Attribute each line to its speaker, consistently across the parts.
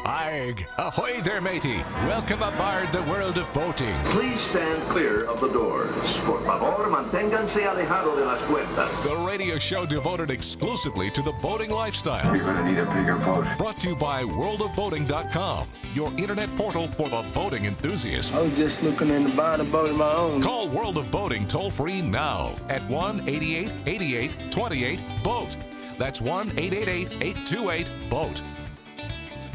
Speaker 1: Arg! Ahoy there, matey! Welcome aboard the world of boating.
Speaker 2: Please stand clear of the doors. Por favor, manténganse alejado de las puertas.
Speaker 1: The radio show devoted exclusively to the boating lifestyle.
Speaker 2: You're gonna need a bigger boat.
Speaker 1: Brought to you by worldofboating.com, your internet portal for the boating enthusiast.
Speaker 3: I was just looking into buying a boat of my own.
Speaker 1: Call World of Boating toll-free now at 1-8888-28-BOAT. That's 1-888-828-BOAT.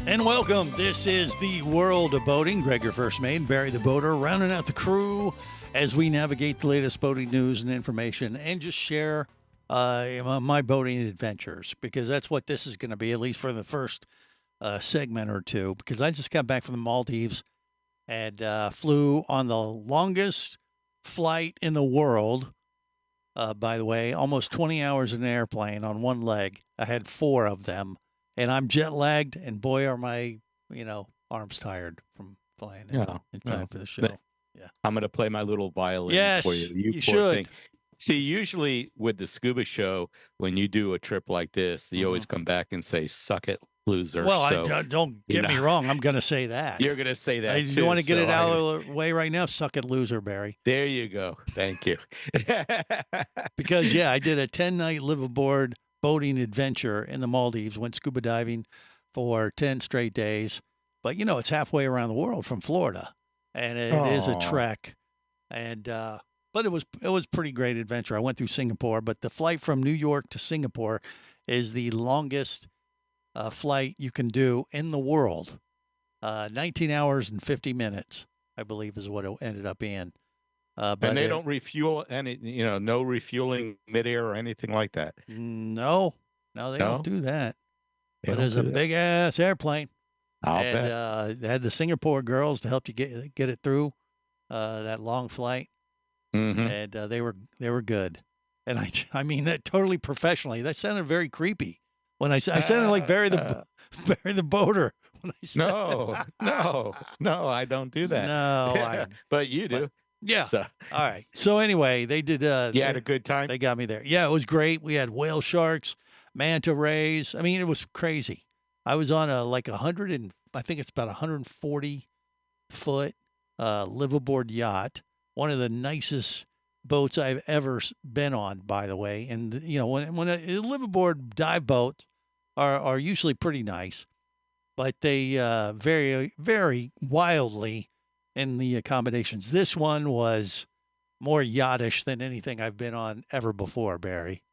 Speaker 4: And welcome. This is the World of Boating. Greg, your first mate, Barry the Boater, rounding out the crew as we navigate the latest boating news and information and just share my boating adventures, because that's what this is going to be, at least for the first segment or two, because I just got back from the Maldives and flew on the longest flight in the world, by the way, almost 20 hours in an airplane on one leg. I had 4 of them. And I'm jet lagged, and boy, are my arms tired from flying in time for the show. Yeah,
Speaker 5: I'm gonna play my little violin for you.
Speaker 4: You
Speaker 5: poor
Speaker 4: should.
Speaker 5: thing. See, usually with the scuba show, when you do a trip like this, you always come back and say, "Suck it, loser."
Speaker 4: Well,
Speaker 5: so,
Speaker 4: don't get me wrong. I'm gonna say that.
Speaker 5: You're gonna say that too.
Speaker 4: You want to get it out of the way right now? Suck it, loser, Barry.
Speaker 5: There you go. Thank you.
Speaker 4: Because I did a 10-night live aboard boating adventure in the Maldives, went scuba diving for 10 straight days. But, it's halfway around the world from Florida, and it is a trek. And but it was pretty great adventure. I went through Singapore, but the flight from New York to Singapore is the longest flight you can do in the world. 19 hours and 50 minutes, I believe, is what it ended up being.
Speaker 5: But they don't refuel any, no refueling midair or anything like that.
Speaker 4: No, they don't do that. But it's a big ass airplane.
Speaker 5: I'll bet.
Speaker 4: They had the Singapore girls to help you get it through that long flight, and they were good. And I mean that totally professionally. That sounded very creepy when I sounded like Barry the Boater. When I said
Speaker 5: No, I don't do that.
Speaker 4: No,
Speaker 5: but you do.
Speaker 4: Yeah.
Speaker 5: So.
Speaker 4: All right. So anyway, they did.
Speaker 5: You had a good time?
Speaker 4: They got me there. Yeah, it was great. We had whale sharks, manta rays. I mean, it was crazy. I was on I think it's about 140-foot liveaboard yacht. One of the nicest boats I've ever been on, by the way. And when a liveaboard dive boat are usually pretty nice, but they vary very wildly in the accommodations. This one was more yachtish than anything I've been on ever before, Barry.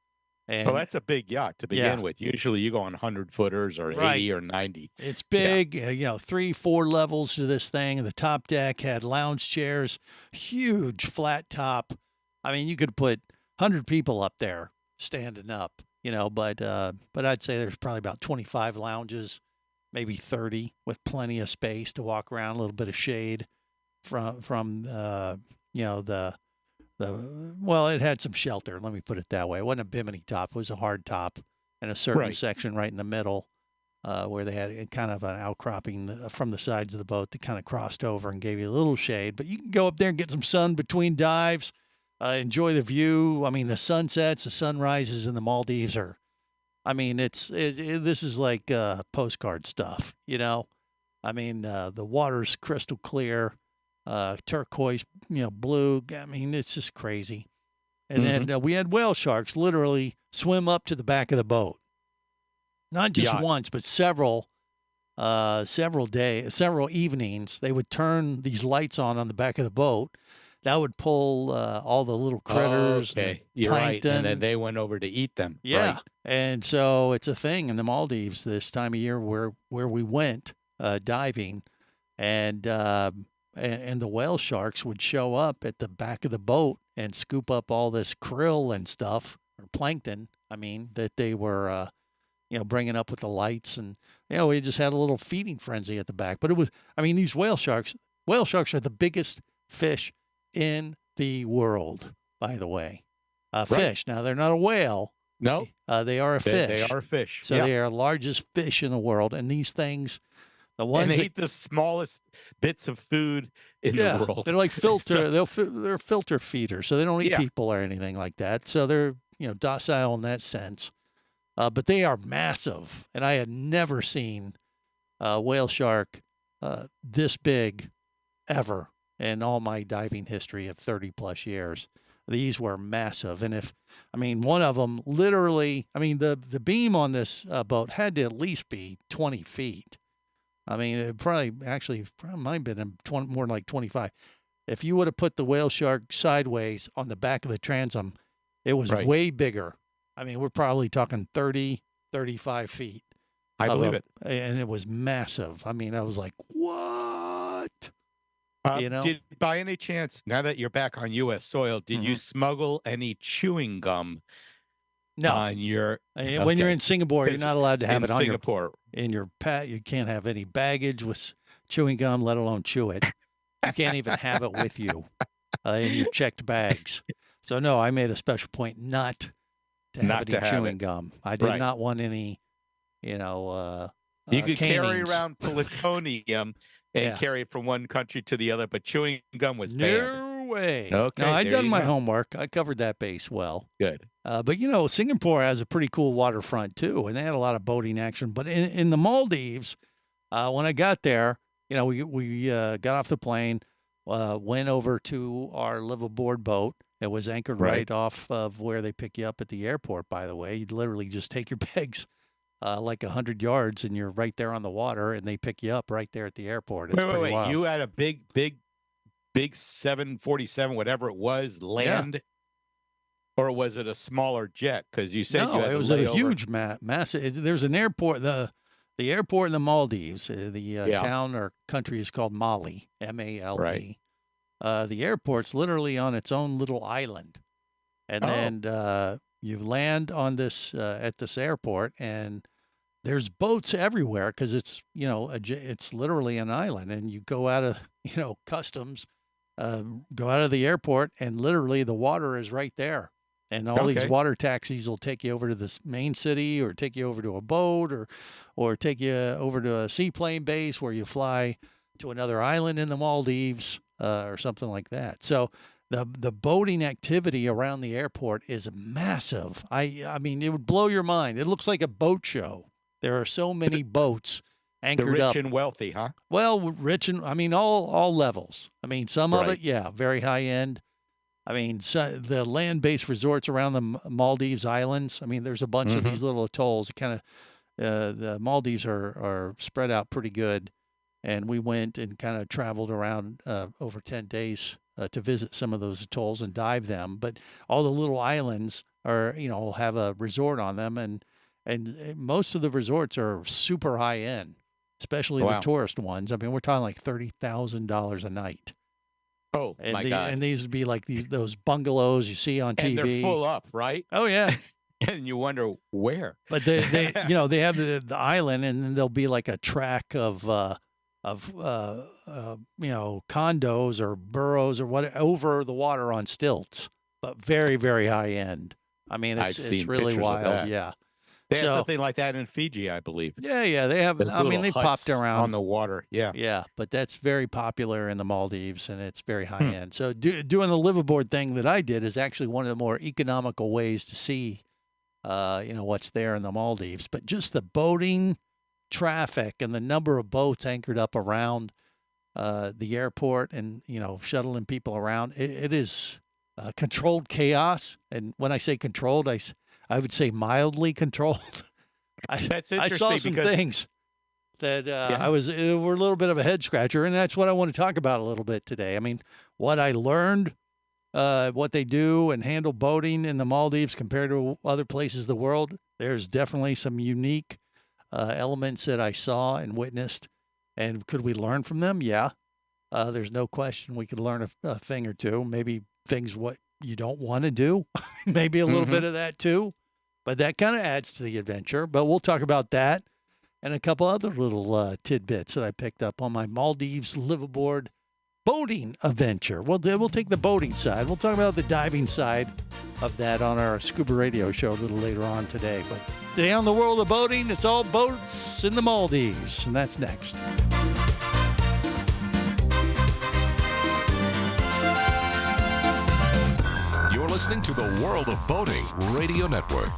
Speaker 4: And
Speaker 5: well, that's a big yacht to begin with. Usually you go on 100-footers or 80 or 90.
Speaker 4: It's big, 3-4 levels to this thing. The top deck had lounge chairs, huge flat top. I mean, you could put 100 people up there standing up, but I'd say there's probably about 25 lounges, maybe 30, with plenty of space to walk around, a little bit of shade from it had some shelter. Let me put it that way. It wasn't a bimini top. It was a hard top, and a certain section right in the middle where they had kind of an outcropping from the sides of the boat that kind of crossed over and gave you a little shade. But you can go up there and get some sun between dives, enjoy the view. I mean, the sunsets, the sunrises in the Maldives are, I mean, this is like postcard stuff, I mean, the water's crystal clear. Turquoise, blue. I mean, it's just crazy. And then we had whale sharks literally swim up to the back of the boat. Not just once, but several evenings. They would turn these lights on the back of the boat. That would pull all the little critters.
Speaker 5: Okay, you're right. And then they went over to eat them.
Speaker 4: Yeah.
Speaker 5: Right.
Speaker 4: And so it's a thing in the Maldives this time of year where we went diving, and the whale sharks would show up at the back of the boat and scoop up all this krill and stuff, or plankton, that they were, bringing up with the lights. And, we just had a little feeding frenzy at the back. But these whale sharks are the biggest fish in the world, by the way. Fish. Now, they're not a whale.
Speaker 5: No.
Speaker 4: They are a fish.
Speaker 5: They are a fish.
Speaker 4: So they are the largest fish in the world. And these things...
Speaker 5: And they eat the smallest bits of food in the world.
Speaker 4: They're like filter. They're filter feeders, so they don't eat people or anything like that. So they're docile in that sense. But they are massive, and I had never seen whale shark this big ever in all my diving history of 30 plus years. These were massive. And one of them literally, the beam on this boat had to at least be 20 feet. It probably might have been more like 25. If you would have put the whale shark sideways on the back of the transom, it was way bigger. We're probably talking 30, 35 feet.
Speaker 5: I believe it.
Speaker 4: And it was massive. I was like, what?
Speaker 5: Did, by any chance, now that you're back on U.S. soil, did you smuggle any chewing gum?
Speaker 4: No.
Speaker 5: On your
Speaker 4: when you're in Singapore, you're not allowed to have it on
Speaker 5: Singapore.
Speaker 4: your pet. You can't have any baggage with chewing gum, let alone chew it. You can't even have it with you in your checked bags. So no, I made a special point not to have any chewing gum. I did not want any, you could
Speaker 5: carry around plutonium and carry it from one country to the other, but chewing gum was banned.
Speaker 4: No way.
Speaker 5: Okay,
Speaker 4: no, I'd done my homework. I covered that base well.
Speaker 5: Good.
Speaker 4: But Singapore has a pretty cool waterfront too, and they had a lot of boating action. But in the Maldives, when I got there, we got off the plane, went over to our liveaboard boat. It was anchored right off of where they pick you up at the airport, by the way. You'd literally just take your bags like 100 yards and you're right there on the water, and they pick you up right there at the airport. It's
Speaker 5: wait.
Speaker 4: wild.
Speaker 5: You had a big 747, whatever it was, land? Yeah. Or was it a smaller jet? Because you said
Speaker 4: it was a huge, massive. There's an airport, the airport in the Maldives. The town or country is called Mali, M-A-L-E.
Speaker 5: Right.
Speaker 4: The airport's literally on its own little island, and then you land on this at this airport, and there's boats everywhere because it's it's literally an island, and you go out of customs, go out of the airport, and literally the water is right there. And all these water taxis will take you over to this main city, or take you over to a boat, or take you over to a seaplane base where you fly to another island in the Maldives, or something like that. So the boating activity around the airport is massive. It would blow your mind. It looks like a boat show. There are so many boats anchored up.
Speaker 5: The rich and wealthy, huh?
Speaker 4: Well, rich and all levels. Some of it, very high end. The land-based resorts around the Maldives Islands. There's a bunch of these little atolls. The Maldives are spread out pretty good, and we went and kind of traveled around over 10 days to visit some of those atolls and dive them. But all the little islands are, will have a resort on them, and most of the resorts are super high end, especially the tourist ones. We're talking like $30,000 a night.
Speaker 5: Oh, my God.
Speaker 4: And these would be like those bungalows you see on TV.
Speaker 5: And they're full up, right?
Speaker 4: Oh, yeah.
Speaker 5: And you wonder where.
Speaker 4: But they they have the island, and then there'll be like a track of condos or burrows or what over the water on stilts, but very, very high end. It's really wild. Yeah.
Speaker 5: They have something like that in Fiji, I believe.
Speaker 4: Yeah, they have. They popped around
Speaker 5: on the water.
Speaker 4: Yeah, but that's very popular in the Maldives, and it's very high end. So doing the liveaboard thing that I did is actually one of the more economical ways to see, what's there in the Maldives. But just the boating traffic and the number of boats anchored up around the airport, and shuttling people around, it is controlled chaos. And when I say controlled, I would say mildly controlled.
Speaker 5: That's interesting.
Speaker 4: I saw some things that were a little bit of a head scratcher, and that's what I want to talk about a little bit today. What I learned, what they do and handle boating in the Maldives compared to other places of the world. There's definitely some unique elements that I saw and witnessed. And could we learn from them? Yeah. There's no question we could learn a thing or two, maybe things what you don't want to do, maybe a little bit of that too. But that kind of adds to the adventure. But we'll talk about that and a couple other little tidbits that I picked up on my Maldives liveaboard boating adventure. Well, then we'll take the boating side. We'll talk about the diving side of that on our Scuba Radio show a little later on today. But today on the world of boating, it's all boats in the Maldives, and that's next.
Speaker 1: You're listening to the World of Boating Radio Network.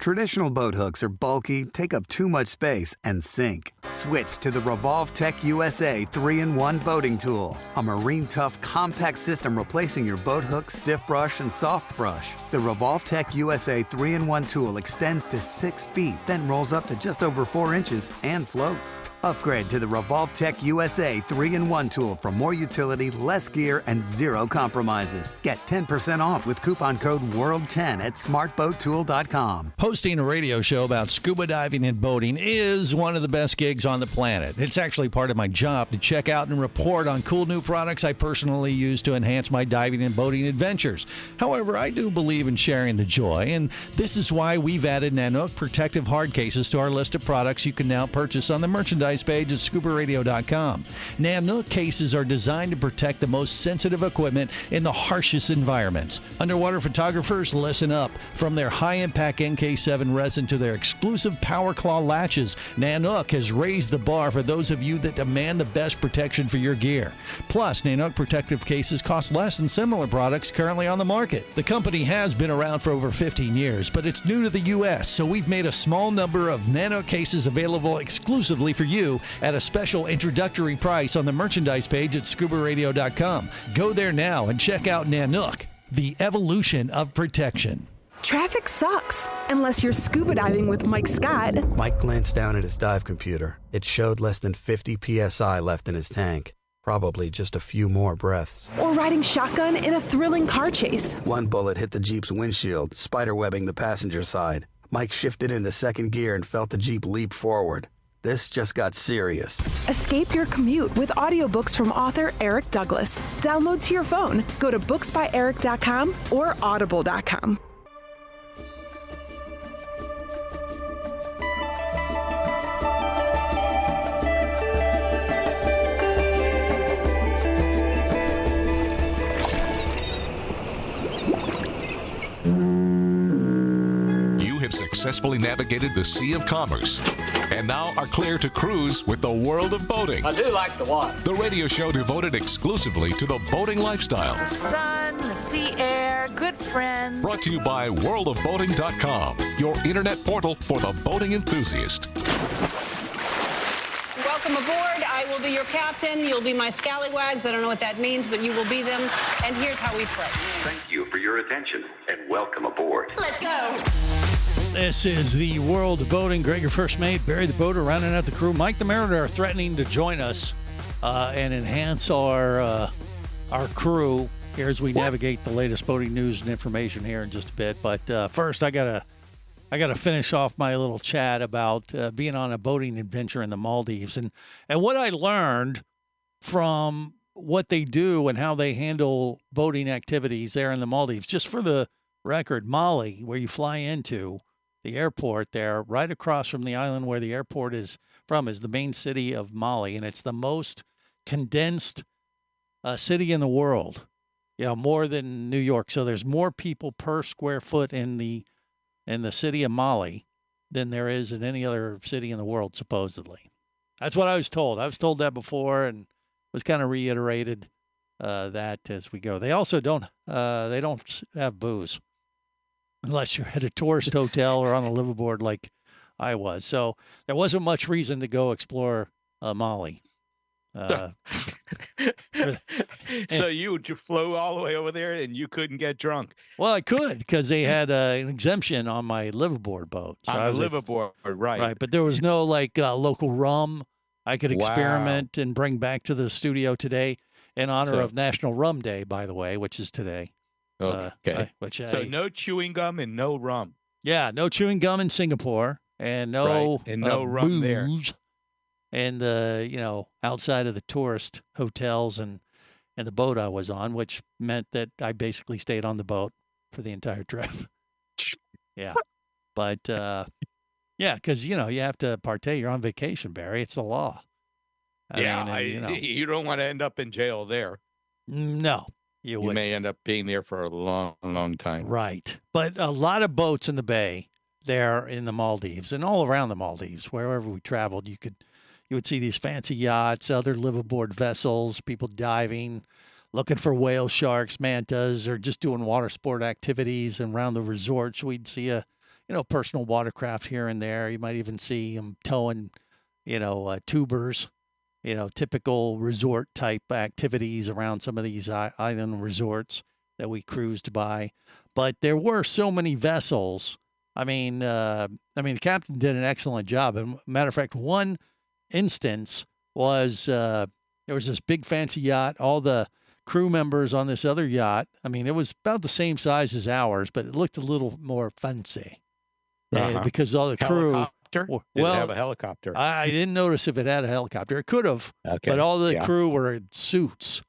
Speaker 6: Traditional boat hooks are bulky, take up too much space, and sink. Switch to the Revolve Tech USA 3-in-1 boating tool. A marine tough, compact system replacing your boat hook, stiff brush, and soft brush. The Revolve Tech USA 3-in-1 tool extends to 6 feet, then rolls up to just over 4 inches and floats. Upgrade to the Revolve Tech USA 3-in-1 tool for more utility, less gear, and zero compromises. Get 10% off with coupon code WORLD10 at smartboattool.com.
Speaker 4: Hosting a radio show about scuba diving and boating is one of the best gigs on the planet. It's actually part of my job to check out and report on cool new products I personally use to enhance my diving and boating adventures. However, I do believe in sharing the joy, and this is why we've added Nanook protective hard cases to our list of products you can now purchase on the merchandise page at scubaradio.com. Nanook cases are designed to protect the most sensitive equipment in the harshest environments. Underwater photographers, listen up. From their high-impact NK7 resin to their exclusive Power Claw latches, Nanook has raised the bar for those of you that demand the best protection for your gear. Plus, Nanook protective cases cost less than similar products currently on the market. The company has been around for over 15 years, but it's new to the U.S., so we've made a small number of Nanook cases available exclusively for you at a special introductory price on the merchandise page at scubaradio.com. Go there now and check out Nanook, the evolution of protection.
Speaker 7: Traffic sucks, unless you're scuba diving with Mike Scott.
Speaker 6: Mike glanced down at his dive computer. It showed less than 50 psi left in his tank. Probably just a few more breaths.
Speaker 7: Or riding shotgun in a thrilling car chase.
Speaker 6: One bullet hit the Jeep's windshield, spiderwebbing the passenger side. Mike shifted into second gear and felt the Jeep leap forward. This just got serious.
Speaker 7: Escape your commute with audiobooks from author Eric Douglas. Download to your phone. Go to booksbyeric.com or audible.com.
Speaker 1: Successfully navigated the Sea of Commerce and now are clear to cruise with the World of Boating.
Speaker 8: I do like the water.
Speaker 1: The radio show devoted exclusively to the boating lifestyle.
Speaker 9: The sun, the sea air, good friends.
Speaker 1: Brought to you by worldofboating.com, your internet portal for the boating enthusiast.
Speaker 10: Welcome aboard. I will be your captain. You'll be my scallywags. I don't know what that means, but you will be them. And here's how we play.
Speaker 2: Thank you for your attention and welcome aboard.
Speaker 10: Let's go.
Speaker 4: This is the World of Boating. Greg, your first mate, Barry the Boater, rounding out the crew. Mike the Mariner are threatening to join us and enhance our crew here as we navigate the latest boating news and information here in just a bit. But first, I gotta finish off my little chat about being on a boating adventure in the Maldives and what I learned from what they do and how they handle boating activities there in the Maldives. Just for the record, Mali, where you fly into, the airport there, right across from the island where the airport is from, is the main city of Mali, and it's the most condensed city in the world. More than New York. So there's more people per square foot in the city of Mali than there is in any other city in the world, supposedly. That's what I was told. I was told that before, and was kind of reiterated that as we go. They also don't have booze. Unless you're at a tourist hotel or on a liveaboard like I was. So there wasn't much reason to go explore Mali.
Speaker 5: So you flew all the way over there and you couldn't get drunk?
Speaker 4: Well, I could because they had an exemption on my liveaboard boat. So
Speaker 5: on the liveaboard, right.
Speaker 4: Right, but there was no local rum I could experiment and bring back to the studio today in honor of National Rum Day, by the way, which is today.
Speaker 5: Okay. So no chewing gum and no rum.
Speaker 4: Yeah, no chewing gum in Singapore and no
Speaker 5: rum
Speaker 4: booze.
Speaker 5: there.
Speaker 4: And outside of the tourist hotels and the boat I was on, which meant that I basically stayed on the boat for the entire trip. Yeah. But because you have to partake. You're on vacation, Barry. It's the law.
Speaker 5: You don't want to end up in jail there.
Speaker 4: No. You
Speaker 5: may end up being there for a long, long time.
Speaker 4: Right. But a lot of boats in the bay there in the Maldives and all around the Maldives, wherever we traveled, you would see these fancy yachts, other liveaboard vessels, people diving, looking for whale sharks, mantas, or just doing water sport activities. And around the resorts, we'd see a personal watercraft here and there. You might even see them towing, tubers, typical resort type activities around some of these island resorts that we cruised by. But there were so many vessels. I mean, the captain did an excellent job. And matter of fact, one instance was there was this big fancy yacht. All the crew members on this other yacht. I mean, it was about the same size as ours, but it looked a little more fancy because all the crew.
Speaker 5: Helicopter? Did it have a helicopter?
Speaker 4: I didn't notice if it had a helicopter. It could have, but all the crew were in suits.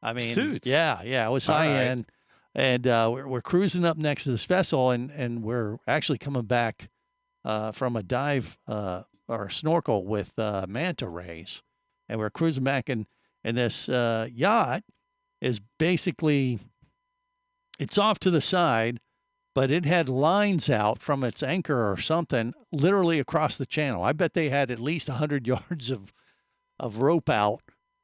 Speaker 4: I mean,
Speaker 5: suits.
Speaker 4: Yeah, it was high end. And we're cruising up next to this vessel, and we're actually coming back from a dive or a snorkel with manta rays, and we're cruising back, and this yacht is basically, it's off to the side, but it had lines out from its anchor or something literally across the channel. I bet they had at least 100 yards of rope out,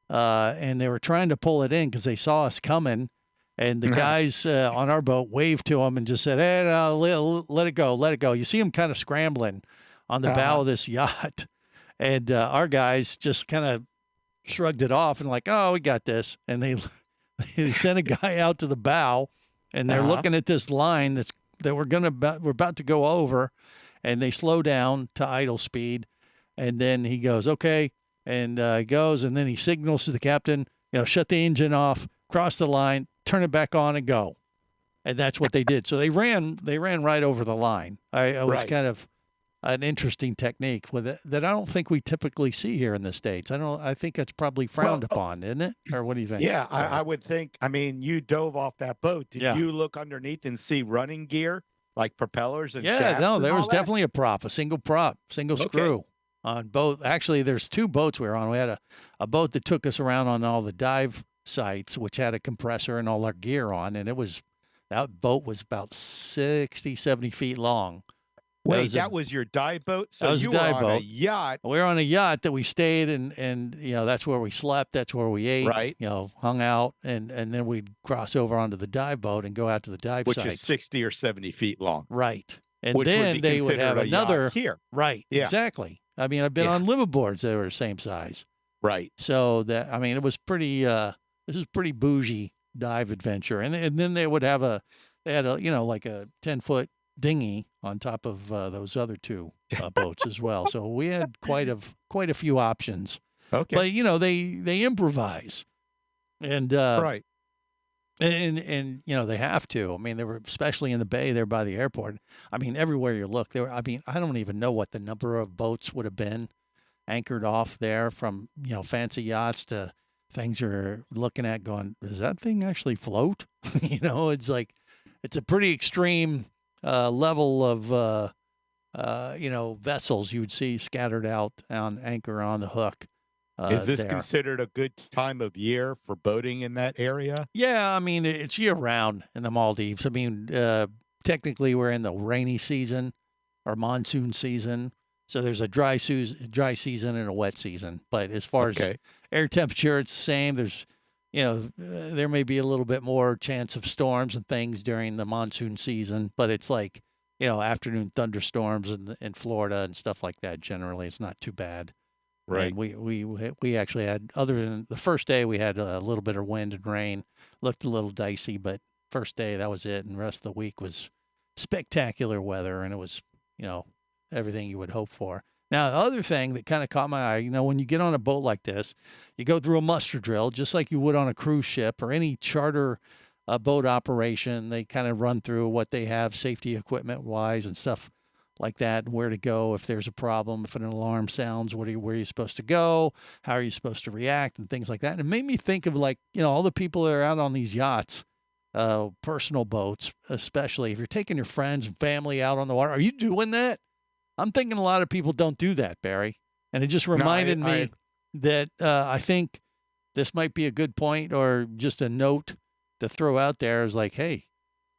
Speaker 4: and they were trying to pull it in because they saw us coming. And the guys on our boat waved to them and just said, hey, no, let it go, let it go. You see them kind of scrambling on the bow of this yacht. And our guys just kind of shrugged it off and like, oh, we got this. And they sent a guy out to the bow, and they're looking at this line that we're about to go over, and they slow down to idle speed. And then he goes, okay. And he goes, and then he signals to the captain, shut the engine off, cross the line, turn it back on and go. And that's what they did. So they ran right over the line. It was kind of an interesting technique with it that I don't think we typically see here in the States. I think that's probably frowned upon, isn't it? Or what do you think?
Speaker 5: Yeah, I would think. I mean, you dove off that boat. Did you look underneath and see running gear like propellers and shafts?
Speaker 4: No, there was definitely a single screw on both. Actually, there's two boats we were on. We had a boat that took us around on all the dive sites, which had a compressor and all our gear on, and that boat was about 60, 70 feet long.
Speaker 5: Wait, that was your dive boat? So you were on a yacht.
Speaker 4: We were on a yacht that we stayed and that's where we slept, that's where we ate,
Speaker 5: right?
Speaker 4: Hung out, and then we'd cross over onto the dive boat and go out to the dive
Speaker 5: which
Speaker 4: sites.
Speaker 5: Is 60 or 70 feet long.
Speaker 4: Right. And
Speaker 5: which
Speaker 4: then
Speaker 5: would
Speaker 4: they would have another
Speaker 5: here.
Speaker 4: Right. Yeah. Exactly. I mean, I've been on liveaboards that were the same size.
Speaker 5: Right.
Speaker 4: So it was pretty this is pretty bougie dive adventure. And then they would have like a 10-foot dinghy on top of those other two boats as well. So we had quite a few options.
Speaker 5: Okay.
Speaker 4: But they improvise. And
Speaker 5: right.
Speaker 4: And they have to. I mean, they were especially in the bay there by the airport. I mean, everywhere you look, I don't even know what the number of boats would have been anchored off there, from fancy yachts to things you're looking at going, does that thing actually float? It's like, it's a pretty extreme level of vessels you would see scattered out on anchor on the hook.
Speaker 5: Is this considered a good time of year for boating in that area?
Speaker 4: Yeah, I mean, it's year round in the Maldives. I mean, technically we're in the rainy season or monsoon season. So there's a dry season and a wet season. But as far as air temperature, it's the same. There's, there may be a little bit more chance of storms and things during the monsoon season, but it's like, afternoon thunderstorms in Florida and stuff like that. Generally, it's not too bad. Right. And we actually had, other than the first day, we had a little bit of wind and rain. Looked a little dicey, but first day, that was it. And the rest of the week was spectacular weather, and it was, everything you would hope for. Now, the other thing that kind of caught my eye, when you get on a boat like this, you go through a muster drill, just like you would on a cruise ship or any charter boat operation. They kind of run through what they have safety equipment wise and stuff like that, and where to go if there's a problem, if an alarm sounds, where are you supposed to go, how are you supposed to react, and things like that. And it made me think of all the people that are out on these yachts, personal boats, especially if you're taking your friends and family out on the water. Are you doing that? I'm thinking a lot of people don't do that, Barry. And it just reminded me that I think this might be a good point, or just a note to throw out there is like, hey,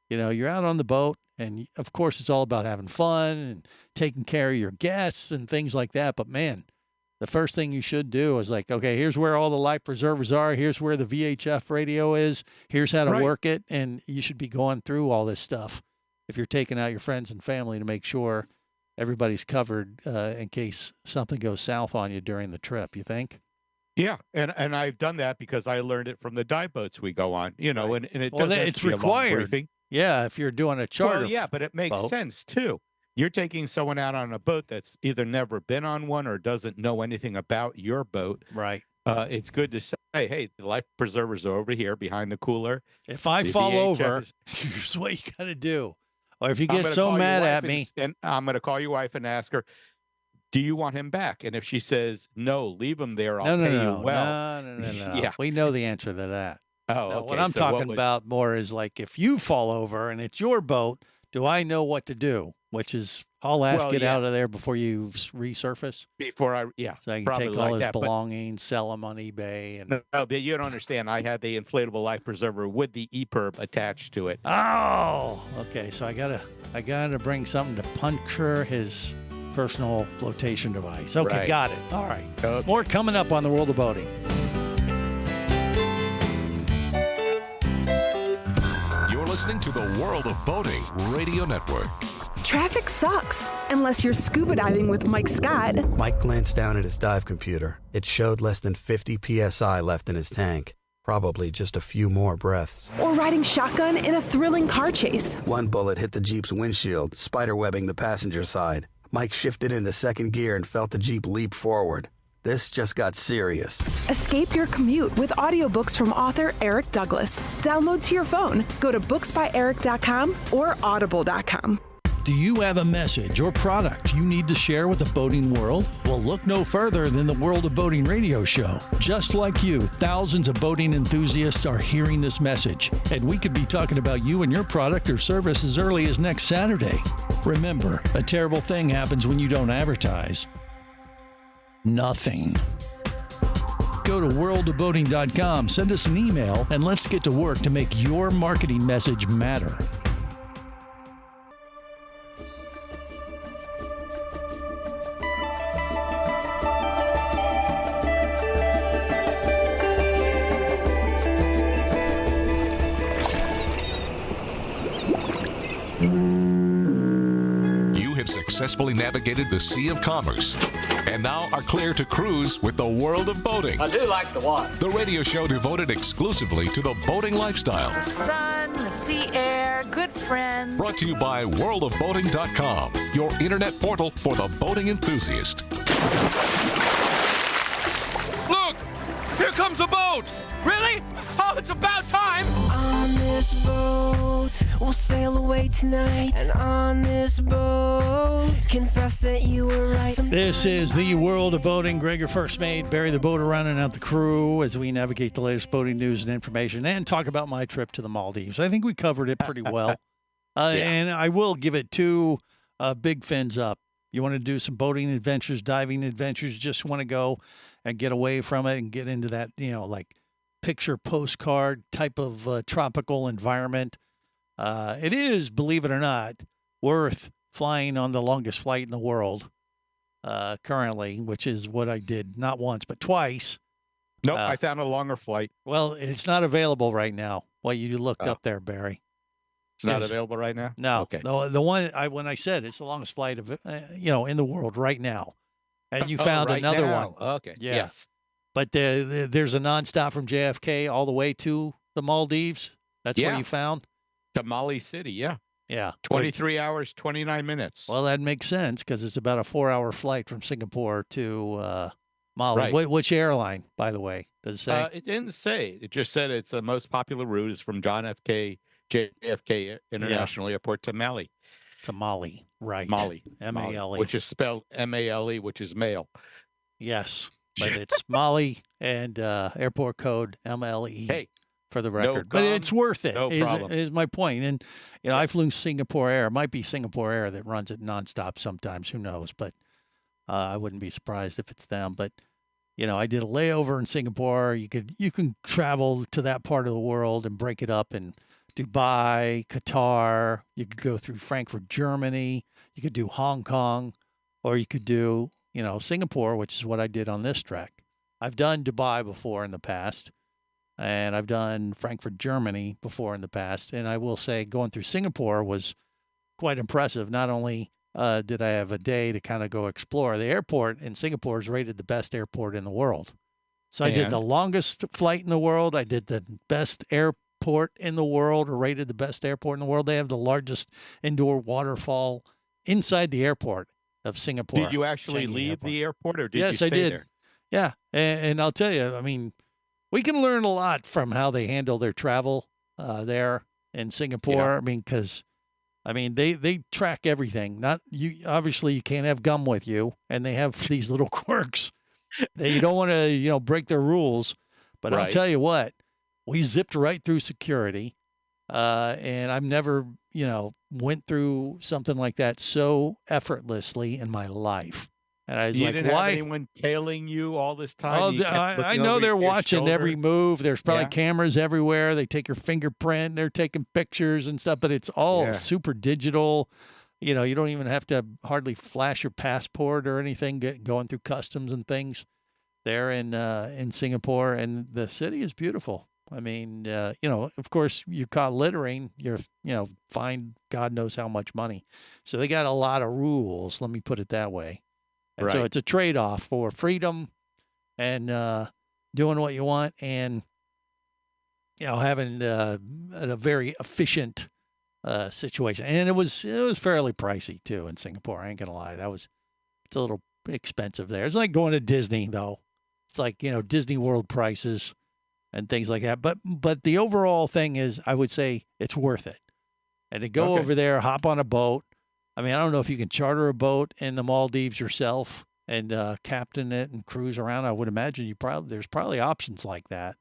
Speaker 4: you're out on the boat, and of course it's all about having fun and taking care of your guests and things like that. But man, the first thing you should do is like, okay, here's where all the life preservers are. Here's where the VHF radio is. Here's how to work it. And you should be going through all this stuff if you're taking out your friends and family to make sure everybody's covered in case something goes south on you during the trip. You think?
Speaker 5: Yeah, and I've done that because I learned it from the dive boats we go on. You know, and it
Speaker 4: Well,
Speaker 5: doesn't have
Speaker 4: it's
Speaker 5: to be a long
Speaker 4: required.
Speaker 5: briefing.
Speaker 4: Yeah, if you're doing a charter.
Speaker 5: Well, yeah, but it makes
Speaker 4: boat.
Speaker 5: sense too. You're taking someone out on a boat that's either never been on one or doesn't know anything about your boat.
Speaker 4: Right.
Speaker 5: It's good to say, hey, the life preservers are over here behind the cooler.
Speaker 4: If I
Speaker 5: The
Speaker 4: fall
Speaker 5: VHF
Speaker 4: over,
Speaker 5: is-
Speaker 4: here's what you got to do. Or if you
Speaker 5: I'm
Speaker 4: get
Speaker 5: gonna
Speaker 4: so
Speaker 5: call your
Speaker 4: mad
Speaker 5: wife
Speaker 4: at
Speaker 5: and
Speaker 4: me,
Speaker 5: and I'm going to call your wife and ask her, do you want him back? And if she says, no, leave him there, I'll pay you well.
Speaker 4: no.
Speaker 5: Yeah.
Speaker 4: We know the answer to that.
Speaker 5: Oh,
Speaker 4: No,
Speaker 5: okay.
Speaker 4: what I'm
Speaker 5: so
Speaker 4: talking
Speaker 5: would-
Speaker 4: about more is like if you fall over and it's your boat, do I know what to do? Which is haul ass,
Speaker 5: Well,
Speaker 4: get
Speaker 5: yeah.
Speaker 4: out of there before you resurface.
Speaker 5: before I,
Speaker 4: So I can
Speaker 5: probably
Speaker 4: take all
Speaker 5: like
Speaker 4: his
Speaker 5: that, but-
Speaker 4: belongings, sell them on eBay, and
Speaker 5: No, but you don't understand. I had the inflatable life preserver with the EPIRB attached to it.
Speaker 4: oh, okay. So I gotta bring something to puncture his personal flotation device. Okay,
Speaker 5: Right.
Speaker 4: got it. All right.
Speaker 5: Okay.
Speaker 4: More coming up on the World of Boating.
Speaker 1: You're listening to the World of Boating Radio Network.
Speaker 7: Traffic sucks unless you're scuba diving with Mike Scott.
Speaker 6: Mike glanced down at his dive computer. It showed less than 50 psi left in his tank. Probably just a few more breaths.
Speaker 7: Or riding shotgun in a thrilling car chase.
Speaker 6: One bullet hit the Jeep's windshield, spiderwebbing the passenger side. Mike shifted into second gear and felt the Jeep leap forward. This just got serious.
Speaker 7: Escape your commute with audiobooks from author Eric Douglas. Download to your phone. Go to booksbyeric.com or audible.com.
Speaker 4: Do you have a message or product you need to share with the boating world? Well, look no further than the World of Boating radio show. Just like you, thousands of boating enthusiasts are hearing this message, and we could be talking about you and your product or service as early as next Saturday. Remember, a terrible thing happens when you don't advertise. Nothing. Go to worldofboating.com, send us an email, and let's get to work to make your marketing message matter.
Speaker 1: You have successfully navigated the Sea of Commerce and now are clear to cruise with the World of Boating.
Speaker 3: I do like the water.
Speaker 1: The radio show devoted exclusively to the boating lifestyle.
Speaker 9: The sun, the sea air, good friends.
Speaker 1: Brought to you by worldofboating.com, your internet portal for the boating enthusiast.
Speaker 8: Look! Here comes a boat! Really? Oh, it's about time!
Speaker 11: On this boat, we'll sail away tonight. And on this boat, confess that you were right.
Speaker 4: This is the World of Boating. Greg, your first mate, Barry the boater, rounding out the crew as we navigate the latest boating news and information and talk about my trip to the Maldives. I think we covered it pretty well. And I will give it two big fins up. You want to do some boating adventures, diving adventures, just want to go and get away from it and get into that, like picture postcard type of tropical environment. It is, believe it or not, worth flying on the longest flight in the world currently, which is what I did not once, but twice.
Speaker 5: Nope, I found a longer flight.
Speaker 4: Well, it's not available right now. What you looked up there, Barry.
Speaker 5: It's not
Speaker 4: Yes.
Speaker 5: available right now?
Speaker 4: No.
Speaker 5: Okay.
Speaker 4: The one when I said it's the longest flight of in the world right now, and you
Speaker 5: Oh,
Speaker 4: found
Speaker 5: right
Speaker 4: another
Speaker 5: now.
Speaker 4: one.
Speaker 5: Okay.
Speaker 4: Yeah.
Speaker 5: Yes.
Speaker 4: But there's a nonstop from JFK all the way to the Maldives. That's
Speaker 5: Yeah.
Speaker 4: what you found.
Speaker 5: To Mali City, yeah.
Speaker 4: Yeah.
Speaker 5: 23 hours, 29 minutes.
Speaker 4: Well, that makes sense because it's about a 4-hour flight from Singapore to Mali.
Speaker 5: Right.
Speaker 4: Which airline, by the way, does it say?
Speaker 5: It didn't say. It just said it's the most popular route is from JFK International Airport to Mali.
Speaker 4: To Mali, right?
Speaker 5: Mali.
Speaker 4: M-A-L-E.
Speaker 5: Which is spelled M-A-L-E, which is male.
Speaker 4: Yes, but it's Mali and airport code MLE.
Speaker 5: Hey,
Speaker 4: for the record, but
Speaker 5: gum,
Speaker 4: it's worth it.
Speaker 5: no problem.
Speaker 4: Is my point. And I flew Singapore Air. It might be Singapore Air that runs it nonstop sometimes. Who knows? But I wouldn't be surprised if it's them. But I did a layover in Singapore. You can travel to that part of the world and break it up in Dubai, Qatar. You could go through Frankfurt, Germany. You could do Hong Kong, or you could do Singapore, which is what I did on this trek. I've done Dubai before in the past. And I've done Frankfurt, Germany before in the past. And I will say going through Singapore was quite impressive. Not only did I have a day to kind of go explore, the airport in Singapore is rated the best airport in the world. So I did the longest flight in the world. I did the best airport in the world, or rated the best airport in the world. They have the largest indoor waterfall inside the airport of Singapore.
Speaker 5: Did you actually leave the airport, or did
Speaker 4: yes,
Speaker 5: you
Speaker 4: I
Speaker 5: stay
Speaker 4: did.
Speaker 5: there?
Speaker 4: Yeah, and I'll tell you, I mean, we can learn a lot from how they handle their travel there in Singapore.
Speaker 5: Yeah.
Speaker 4: I mean, because they track everything. Not you. Obviously, you can't have gum with you, and they have these little quirks. You don't want to, break their rules. But I'll
Speaker 5: Right.
Speaker 4: tell you what, we zipped right through security, and I've never, went through something like that so effortlessly in my life. And I was
Speaker 5: You
Speaker 4: like,
Speaker 5: didn't
Speaker 4: why?
Speaker 5: have anyone tailing you all this time?
Speaker 4: Oh,
Speaker 5: You kept
Speaker 4: I
Speaker 5: looking
Speaker 4: know
Speaker 5: over
Speaker 4: they're
Speaker 5: your
Speaker 4: watching every
Speaker 5: shoulder?
Speaker 4: move. There's probably
Speaker 5: Yeah.
Speaker 4: cameras everywhere. They take your fingerprint. They're taking pictures and stuff, but it's all
Speaker 5: Yeah.
Speaker 4: super digital. You don't even have to hardly flash your passport or anything going through customs and things there in Singapore. And the city is beautiful. I mean, of course, you caught littering, you're, fined God knows how much money. So they got a lot of rules. Let me put it that way. And so
Speaker 5: Right.
Speaker 4: it's a trade-off for freedom and doing what you want, and having a very efficient situation. And it was fairly pricey too in Singapore. I ain't gonna lie, it's a little expensive there. It's like going to Disney though. It's like Disney World prices and things like that. But the overall thing is, I would say it's worth it. And to go
Speaker 5: Okay.
Speaker 4: over there, hop on a boat. I mean, I don't know if you can charter a boat in the Maldives yourself and captain it and cruise around. I would imagine there's probably options like that.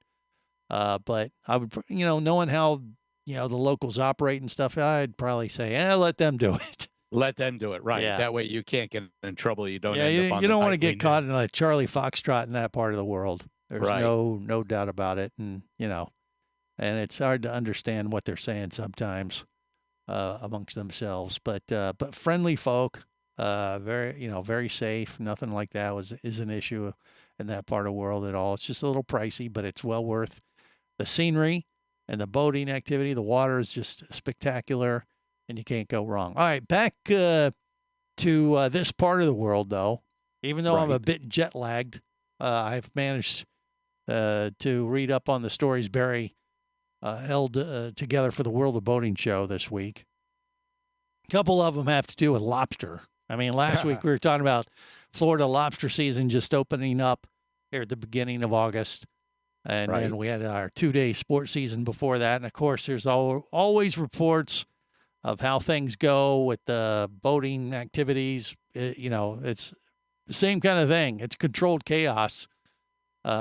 Speaker 4: But I would, knowing how, the locals operate and stuff, I'd probably say, let them do it.
Speaker 5: Let them do it, right?
Speaker 4: Yeah.
Speaker 5: That way you can't get in trouble. You don't.
Speaker 4: Yeah,
Speaker 5: end up on
Speaker 4: you
Speaker 5: the
Speaker 4: don't want to
Speaker 5: nightly
Speaker 4: get caught in
Speaker 5: news.
Speaker 4: a Charlie Foxtrot in that part of the world. There's
Speaker 5: Right.
Speaker 4: no doubt about it. And, and it's hard to understand what they're saying sometimes amongst themselves. But friendly folk, very, very safe. Nothing like that is an issue in that part of the world at all. It's just a little pricey, but it's well worth the scenery and the boating activity. The water is just spectacular, and you can't go wrong. All right, back to this part of the world, though. Even though I'm a
Speaker 5: Right.
Speaker 4: bit jet lagged, I've managed to read up on the stories Barry held together for the World of Boating show this week. A couple of them have to do with lobster. I mean, last week we were talking about Florida lobster season just opening up here at the beginning of August. And
Speaker 5: Right.
Speaker 4: then we had our 2-day sport season before that. And of course, there's always reports of how things go with the boating activities. It's the same kind of thing. It's controlled chaos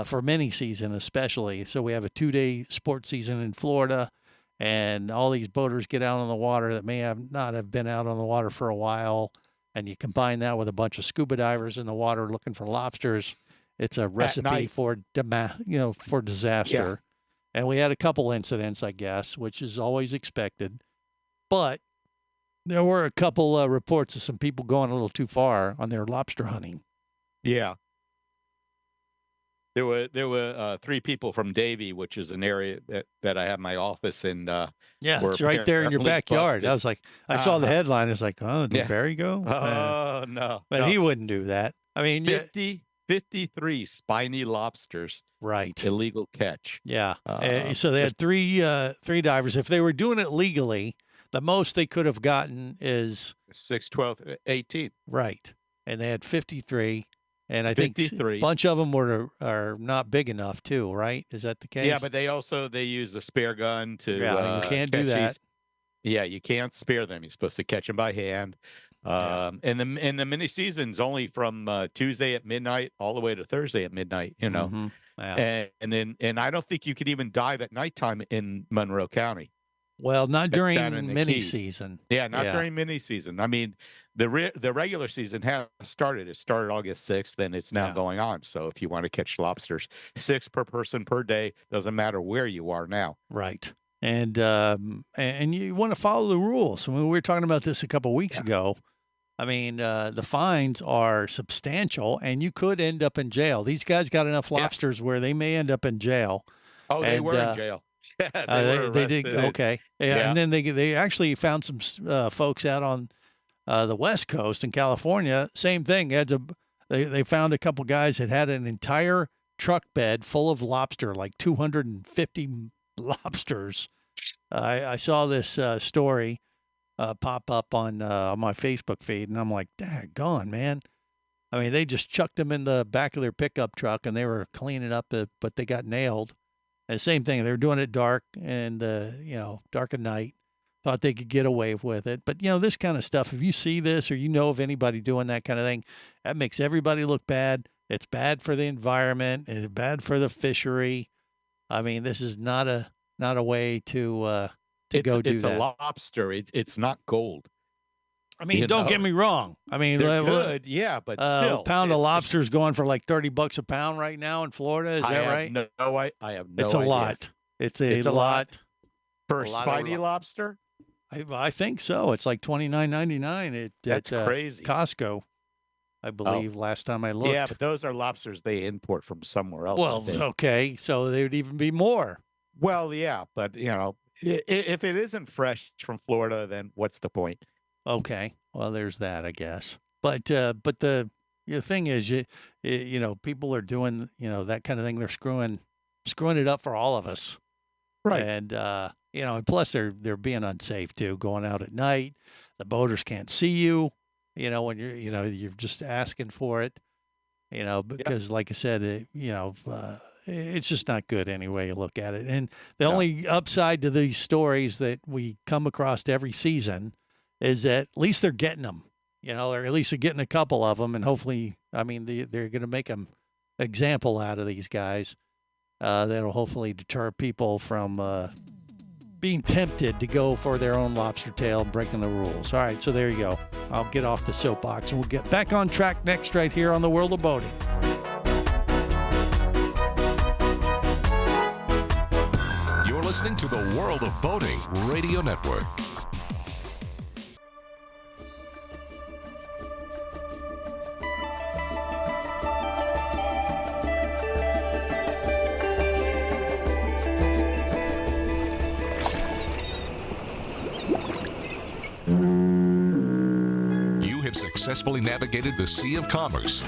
Speaker 4: for mini season, especially. So we have a 2-day sport season in Florida, and all these boaters get out on the water that may not have been out on the water for a while. And you combine that with a bunch of scuba divers in the water looking for lobsters. It's a recipe
Speaker 5: night.
Speaker 4: for for disaster. And we had a couple incidents, I guess, which is always expected. But there were a couple reports of some people going a little too far on their lobster hunting.
Speaker 5: Yeah. There were 3 people from Davie, which is an area that I have my office in.
Speaker 4: Yeah,
Speaker 5: were
Speaker 4: it's right there in your
Speaker 5: apparently
Speaker 4: backyard.
Speaker 5: busted.
Speaker 4: I was like, I saw the
Speaker 5: Uh-huh.
Speaker 4: headline. It's like, oh, did
Speaker 5: Yeah.
Speaker 4: Barry go?
Speaker 5: Oh no!
Speaker 4: But
Speaker 5: no.
Speaker 4: he wouldn't do that. I mean,
Speaker 5: 53 spiny lobsters,
Speaker 4: right.
Speaker 5: illegal catch.
Speaker 4: Yeah. So they had three divers. If they were doing it legally, the most they could have gotten is
Speaker 5: 6, 12, 18.
Speaker 4: right. And they had 53. And I think
Speaker 5: 53.
Speaker 4: a bunch of them are not big enough too, right? Is that the case?
Speaker 5: Yeah, but they use a spare gun to.
Speaker 4: Yeah, you can't do
Speaker 5: catch
Speaker 4: that.
Speaker 5: these- Yeah, you can't spare them. You're supposed to catch them by hand. And the mini season's only from Tuesday at midnight all the way to Thursday at midnight.
Speaker 4: Mhm. Yeah.
Speaker 5: And I don't think you could even dive at nighttime in Monroe County.
Speaker 4: Well, not
Speaker 5: That's
Speaker 4: during
Speaker 5: down in the
Speaker 4: mini
Speaker 5: Keys.
Speaker 4: season.
Speaker 5: Yeah, not during mini season. I mean, the regular season has started. It started August 6th, and it's now going on. So if you want to catch lobsters, 6 per person per day, doesn't matter where you are now.
Speaker 4: Right. And you want to follow the rules. I mean, we were talking about this a couple of weeks ago. I mean, the fines are substantial, and you could end up in jail. These guys got enough lobsters where they may end up in jail.
Speaker 5: Oh, they
Speaker 4: And,
Speaker 5: were in jail. Yeah,
Speaker 4: They did
Speaker 5: arrested.
Speaker 4: okay. Yeah, and then they actually found some folks out on the West Coast in California. Same thing. They found a couple guys that had an entire truck bed full of lobster, like 250 lobsters. I saw this story pop up on my Facebook feed, and I'm like, daggone, man. I mean, they just chucked them in the back of their pickup truck, and they were cleaning up, but they got nailed. And same thing, they were doing it dark and, dark at night. Thought they could get away with it. But, this kind of stuff, if you see this or you know of anybody doing that kind of thing, that makes everybody look bad. It's bad for the environment. It's bad for the fishery. I mean, this is not a way to go do that.
Speaker 5: It's a lobster. It's not gold.
Speaker 4: I mean, don't get me wrong. I mean,
Speaker 5: they're good, yeah, but still,
Speaker 4: a pound of lobster is going for like $30 a pound right now in Florida. Is that right?
Speaker 5: I have no
Speaker 4: It's a
Speaker 5: idea.
Speaker 4: lot. It's a lot.
Speaker 5: For a spiny lobster?
Speaker 4: I think so. It's like $29.99
Speaker 5: That's crazy.
Speaker 4: Costco, I believe, last time I looked.
Speaker 5: Yeah, but those are lobsters they import from somewhere else.
Speaker 4: Well, okay, so they would even be more.
Speaker 5: Well, yeah, but if it isn't fresh from Florida, then what's the point?
Speaker 4: Okay, well, there's that, I guess. But the thing is, people are doing that kind of thing. They're screwing it up for all of us,
Speaker 5: right?
Speaker 4: And and plus they're being unsafe too, going out at night. The boaters can't see you, when you're just asking for it, because like I said, it's just not good any way you look at it. And the only upside to these stories that we come across every season is that at least they're getting them, or at least they're getting a couple of them. And hopefully, they're going to make an example out of these guys that'll hopefully deter people from being tempted to go for their own lobster tail and breaking the rules. All right, so there you go. I'll get off the soapbox and we'll get back on track next right here on The World of Boating.
Speaker 1: You're listening to the World of Boating Radio Network. Successfully navigated the Sea of Commerce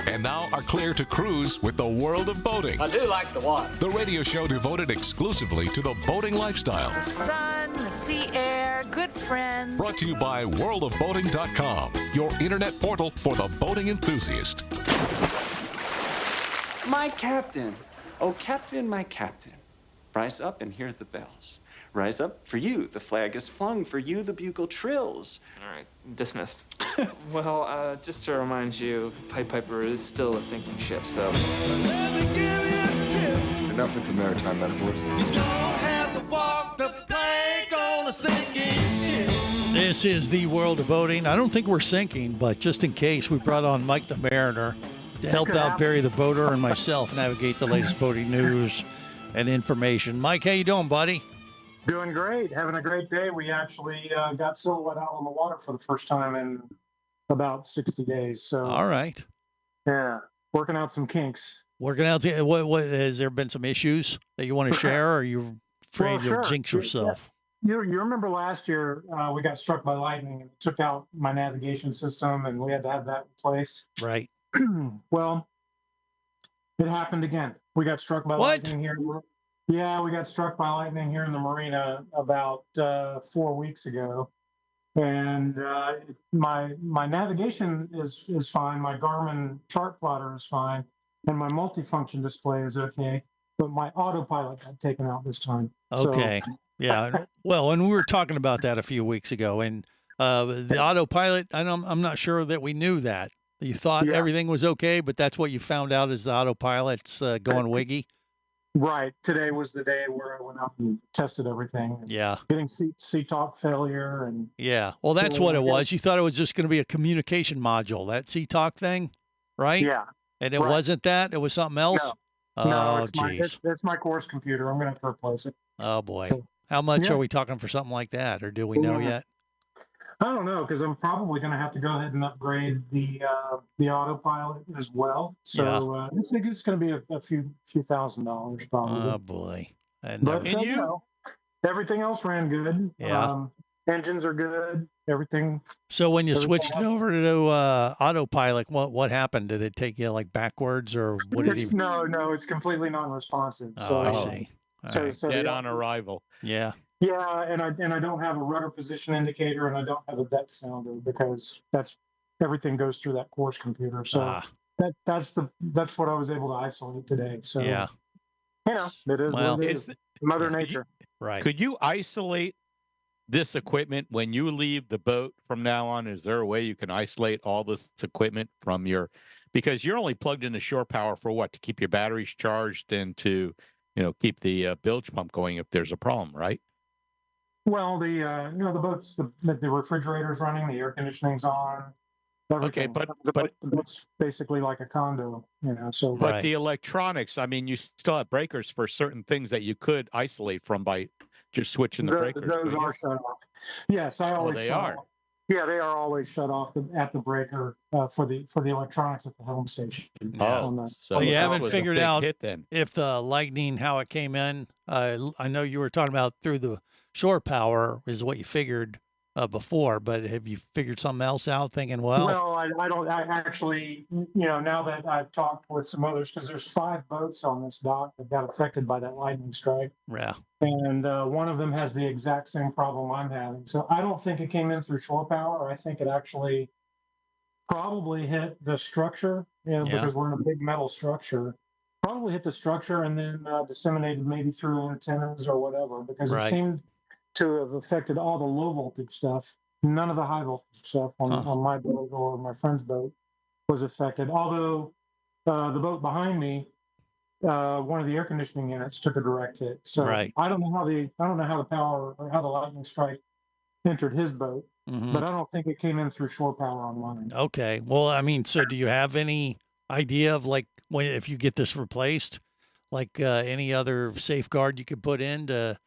Speaker 1: and now are clear to cruise with the World of Boating.
Speaker 12: I do like the water.
Speaker 1: The radio show devoted exclusively to the boating lifestyle.
Speaker 9: The sun, the sea air, good friends.
Speaker 1: Brought to you by worldofboating.com, your internet portal for the boating enthusiast.
Speaker 12: My captain. Oh, captain, my captain. Rise up and hear the bells. Rise up, for you the flag is flung, for you the bugle trills.
Speaker 13: All right, dismissed. Well, just to remind you, Pied Piper is still a sinking ship, so...
Speaker 14: Enough with the maritime metaphors. You don't have to walk the plank on a sinking ship.
Speaker 4: This is the World of Boating. I don't think we're sinking, but just in case, we brought on Mike the Mariner to help out Barry the Boater and myself navigate the latest boating news and information. Mike, how you doing, buddy?
Speaker 15: Doing great. Having a great day. We actually got Silhouette out on the water for the first time in about 60 days. So,
Speaker 4: all right.
Speaker 15: Yeah. Working out some kinks.
Speaker 4: Working out. What has there been some issues that you want to share, or are you afraid to jinx yourself?
Speaker 15: You remember last year we got struck by lightning and took out my navigation system, and we had to have that replaced.
Speaker 4: Right.
Speaker 15: Well, it happened again. We got struck by lightning here. Yeah, we got struck by lightning here in the marina about 4 weeks ago, and my navigation is fine. My Garmin chart plotter is fine, and my multifunction display is okay. But my autopilot got taken out this time.
Speaker 4: Okay.
Speaker 15: So,
Speaker 4: yeah. Well, and we were talking about that a few weeks ago, and the autopilot. I'm not sure that we knew that. You thought everything was okay, but that's what you found out is the autopilot's going wiggy.
Speaker 15: Right. Today was the day where I went out and tested everything.
Speaker 4: Yeah.
Speaker 15: Getting C-top failure and.
Speaker 4: Yeah. Well, that's what it was. You thought it was just going to be a communication module, that C-talk thing, right?
Speaker 15: Yeah.
Speaker 4: And it wasn't that? It was something else?
Speaker 15: No,
Speaker 4: Oh,
Speaker 15: it's my course computer. I'm going to have to replace it.
Speaker 4: Oh, boy. How much are we talking for something like that, or do we know yet?
Speaker 15: I don't know, because I'm probably going to have to go ahead and upgrade the autopilot as well. So it's going to be a few $1,000s probably.
Speaker 4: Oh boy! And
Speaker 15: but you know, everything else ran good.
Speaker 4: Yeah.
Speaker 15: Engines are good. Everything.
Speaker 4: So when you
Speaker 15: everything
Speaker 4: switched
Speaker 15: else-
Speaker 4: over to autopilot, what happened? Did it take you like backwards, or what did
Speaker 15: It's-
Speaker 4: you?
Speaker 15: No, it's completely non-responsive.
Speaker 4: Oh,
Speaker 15: So
Speaker 4: I see. All
Speaker 15: So,
Speaker 4: right.
Speaker 15: so
Speaker 5: Dead
Speaker 15: the-
Speaker 5: on arrival.
Speaker 4: Yeah.
Speaker 15: Yeah, and I don't have a rudder position indicator, and I don't have a depth sounder because everything goes through that course computer. So that's what I was able to isolate today. So
Speaker 4: Yeah.
Speaker 15: you know, it is
Speaker 4: Well,
Speaker 15: what it is. Mother Nature.
Speaker 4: Right.
Speaker 5: Could you isolate this equipment when you leave the boat from now on? Is there a way you can isolate all this equipment from your, because you're only plugged into shore power for what? To keep your batteries charged and to, keep the bilge pump going if there's a problem, right?
Speaker 15: Well, the boats, the refrigerator's running, the air conditioning's on. Everything.
Speaker 5: Okay,
Speaker 15: the
Speaker 5: but
Speaker 15: boat's basically like a condo, So,
Speaker 5: but the electronics, I mean, you still have breakers for certain things that you could isolate from by just switching the breakers.
Speaker 15: those
Speaker 5: couldn't you?
Speaker 15: are shut off. Yes, I always.
Speaker 5: they
Speaker 15: shut
Speaker 5: are.
Speaker 15: off. Yeah, they are always shut off at the breaker for the electronics at the helm station.
Speaker 5: Oh, so
Speaker 4: But you
Speaker 5: this
Speaker 4: haven't
Speaker 5: was a
Speaker 4: figured
Speaker 5: big
Speaker 4: out
Speaker 5: hit then.
Speaker 4: if the Lightning, how it came in. I know you were talking about through the shore power is what you figured before, but have you figured something else out? Thinking, well,
Speaker 15: I don't. I actually, now that I've talked with some others, because there's 5 boats on this dock that got affected by that lightning strike,
Speaker 4: yeah,
Speaker 15: and one of them has the exact same problem I'm having. So I don't think it came in through shore power. I think it actually probably hit the structure, because we're in a big metal structure. Probably hit the structure and then disseminated maybe through antennas or whatever, because it seemed to have affected all the low voltage stuff. None of the high voltage stuff on my boat or my friend's boat was affected. Although the boat behind me, one of the air conditioning units took a direct hit. So I don't know how the power or how the lightning strike entered his boat, but I don't think it came in through shore power on mine.
Speaker 4: Okay. Well, I mean, so do you have any idea of like if you get this replaced, like any other safeguard you could put in to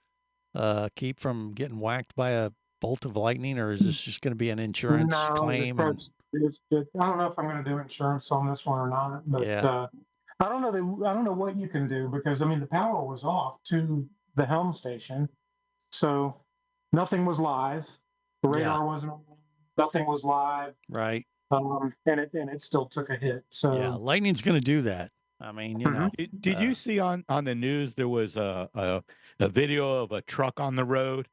Speaker 4: keep from getting whacked by a bolt of lightning, or is this just going to be an insurance claim?
Speaker 15: I don't know if I'm going to do insurance on this one or not, but I don't know. I don't know what you can do, because I mean the power was off to the helm station, so nothing was live. The radar wasn't. Nothing was live.
Speaker 4: Right.
Speaker 15: And it still took a hit. So
Speaker 4: yeah, lightning's going to do that. I mean, you know.
Speaker 5: Did you see on the news there was a video of a truck on the road?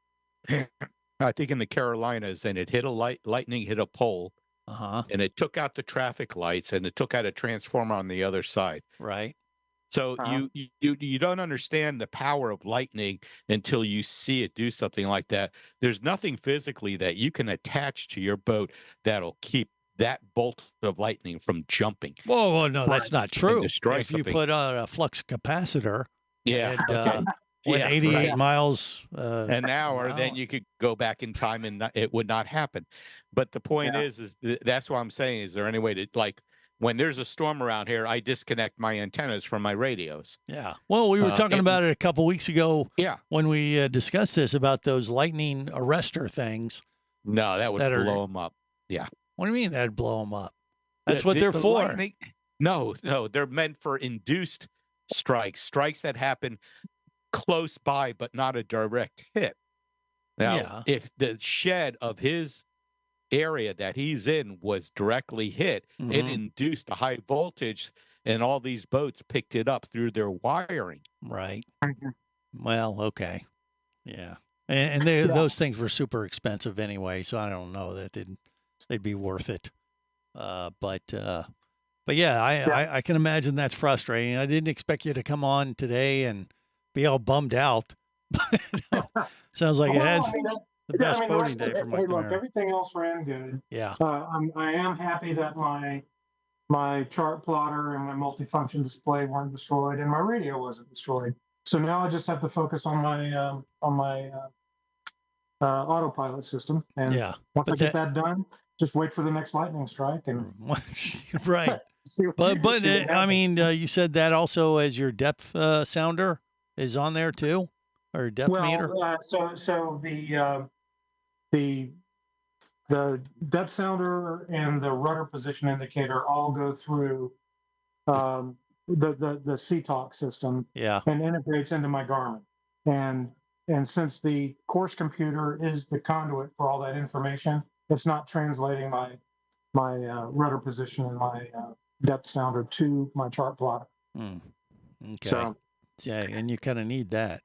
Speaker 5: I think in the Carolinas, and it hit lightning hit a pole, and it took out the traffic lights, and it took out a transformer on the other side.
Speaker 4: Right.
Speaker 5: So you don't understand the power of lightning until you see it do something like that. There's nothing physically that you can attach to your boat that'll keep that bolt of lightning from jumping.
Speaker 4: Whoa, no, that's not true.
Speaker 5: Destroy
Speaker 4: if you
Speaker 5: something.
Speaker 4: put on a flux capacitor,
Speaker 5: Yeah.
Speaker 4: and, went 88 miles
Speaker 5: an hour, then you could go back in time and it would not happen. But the point is that's what I'm saying. Is there any way to, like, when there's a storm around here, I disconnect my antennas from my radios.
Speaker 4: Yeah. Well, we were talking about it a couple weeks ago.
Speaker 5: Yeah.
Speaker 4: When we discussed this about those lightning arrestor things.
Speaker 5: No, that would blow them up. Yeah.
Speaker 4: What do you mean that'd blow them up? That's what they're for.
Speaker 5: Lightning, no, they're meant for induced strikes that happen close by, but not a direct hit. Now, if the shed of his area that he's in was directly hit, it induced a high voltage, and all these boats picked it up through their wiring.
Speaker 4: Right. Well, okay. Yeah. And those things were super expensive anyway, so I don't know that they'd be worth it. But yeah, I can imagine that's frustrating. I didn't expect you to come on today and be all bummed out. Sounds like it has the best boating day for my
Speaker 15: look, everything else ran good.
Speaker 4: Yeah.
Speaker 15: I am happy that my chart plotter and my multifunction display weren't destroyed, and my radio wasn't destroyed. So now I just have to focus on my autopilot system. And once I get that done, just wait for the next lightning strike. And
Speaker 4: right. But I mean, you said that also as your depth sounder is on there too, or depth meter.
Speaker 15: So the depth sounder and the rudder position indicator all go through the CTalk system.
Speaker 4: Yeah.
Speaker 15: And integrates into my Garmin. And since the course computer is the conduit for all that information, it's not translating my rudder position and my depth sounder to my chart plotter.
Speaker 4: Okay.
Speaker 15: So,
Speaker 4: yeah, and you kind of need that.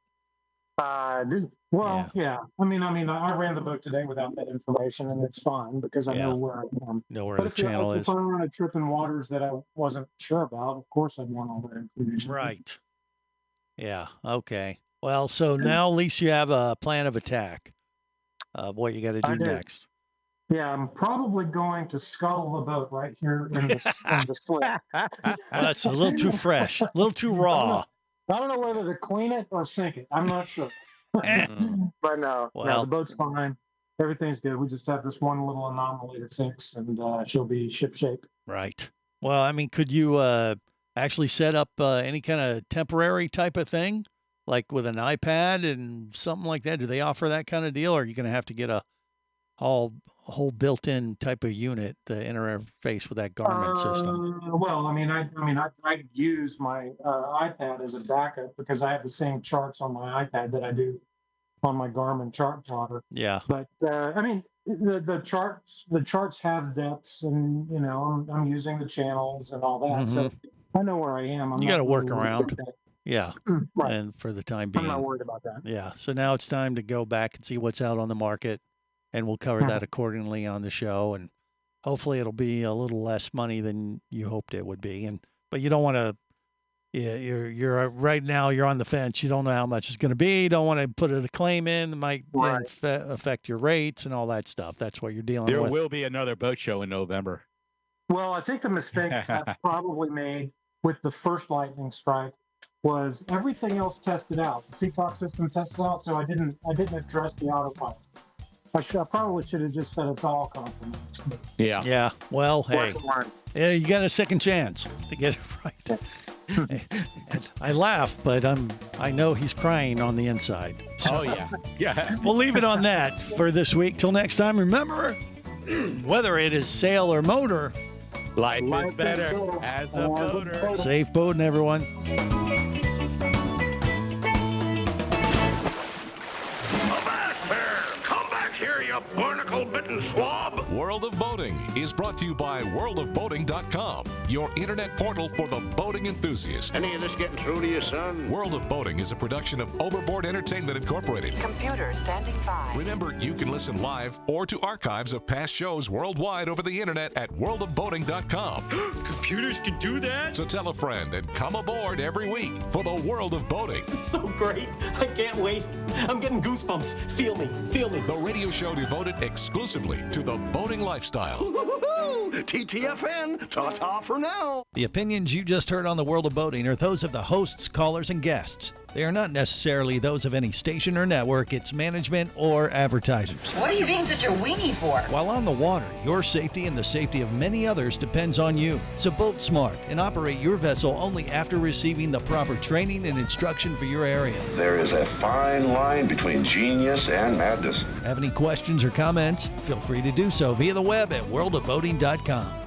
Speaker 15: I do. Well, yeah. I mean, I ran the boat today without that information, and it's fine because I know where I am.
Speaker 4: Know where
Speaker 15: But
Speaker 4: the
Speaker 15: if
Speaker 4: channel is.
Speaker 15: If I run a trip in waters that I wasn't sure about, of course I'd want all that information.
Speaker 4: Right. Yeah. Okay. Well, so now at least you have a plan of attack of what you got to do next.
Speaker 15: Yeah, I'm probably going to scuttle the boat right here in the slip.
Speaker 4: Well, that's a little too fresh, a little too raw.
Speaker 15: I don't know whether to clean it or sink it. I'm not sure. But no, the boat's fine. Everything's good. We just have this one little anomaly to fix, and she'll be shipshape.
Speaker 4: Right. Well, I mean, could you actually set up any kind of temporary type of thing, like with an iPad and something like that? Do they offer that kind of deal, or are you going to have to get a whole built-in type of unit to interface with that Garmin system?
Speaker 15: Well, I use my iPad as a backup because I have the same charts on my iPad that I do on my Garmin chart plotter.
Speaker 4: Yeah.
Speaker 15: But the charts have depths, and I'm using the channels and all that, so I know where I am.
Speaker 4: You got to work around. Yeah.
Speaker 15: Right.
Speaker 4: And for the time being,
Speaker 15: I'm not worried about that.
Speaker 4: Yeah. So now it's time to go back and see what's out on the market. And we'll cover that accordingly on the show, and hopefully it'll be a little less money than you hoped it would be. But you don't want to. You're right now. You're on the fence. You don't know how much it's going to be. You don't want to put a claim in that might then affect your rates and all that stuff. That's what you're dealing with.
Speaker 5: There will be another boat show in November.
Speaker 15: Well, I think the mistake I probably made with the first lightning strike was everything else tested out. The CTOC system tested out, so I didn't address the autopilot. I probably should have just said it's all compromised.
Speaker 4: Yeah. Yeah. Well, hey. Yeah, you got a second chance to get it right. And I laugh, but I know he's crying on the inside. So
Speaker 5: yeah.
Speaker 4: We'll leave it on that for this week. Till next time, remember, whether it is sail or motor,
Speaker 5: life is better as a boater.
Speaker 4: Safe boating, everyone.
Speaker 1: Barnacle-bitten swab. World of Boating is brought to you by worldofboating.com, your internet portal for the boating enthusiast.
Speaker 2: Any of this getting through to you, son?
Speaker 1: World of Boating is a production of Overboard Entertainment Incorporated.
Speaker 9: Computer standing by.
Speaker 1: Remember, you can listen live or to archives of past shows worldwide over the internet at worldofboating.com.
Speaker 8: Computers can do that?
Speaker 1: So tell a friend and come aboard every week for the World of Boating.
Speaker 16: This is so great. I can't wait. I'm getting goosebumps. Feel me. Feel me.
Speaker 1: The radio show devoted exclusively to the boating lifestyle.
Speaker 14: TTFN, ta-ta for now.
Speaker 4: The opinions you just heard on the World of Boating are those of the hosts, callers, and guests. They are not necessarily those of any station or network, its management, or advertisers.
Speaker 9: What are you being such a weenie for?
Speaker 4: While on the water, your safety and the safety of many others depends on you. So boat smart and operate your vessel only after receiving the proper training and instruction for your area.
Speaker 2: There is a fine line between genius and madness.
Speaker 4: Have any questions or comments? Feel free to do so via the web at worldofboating.com.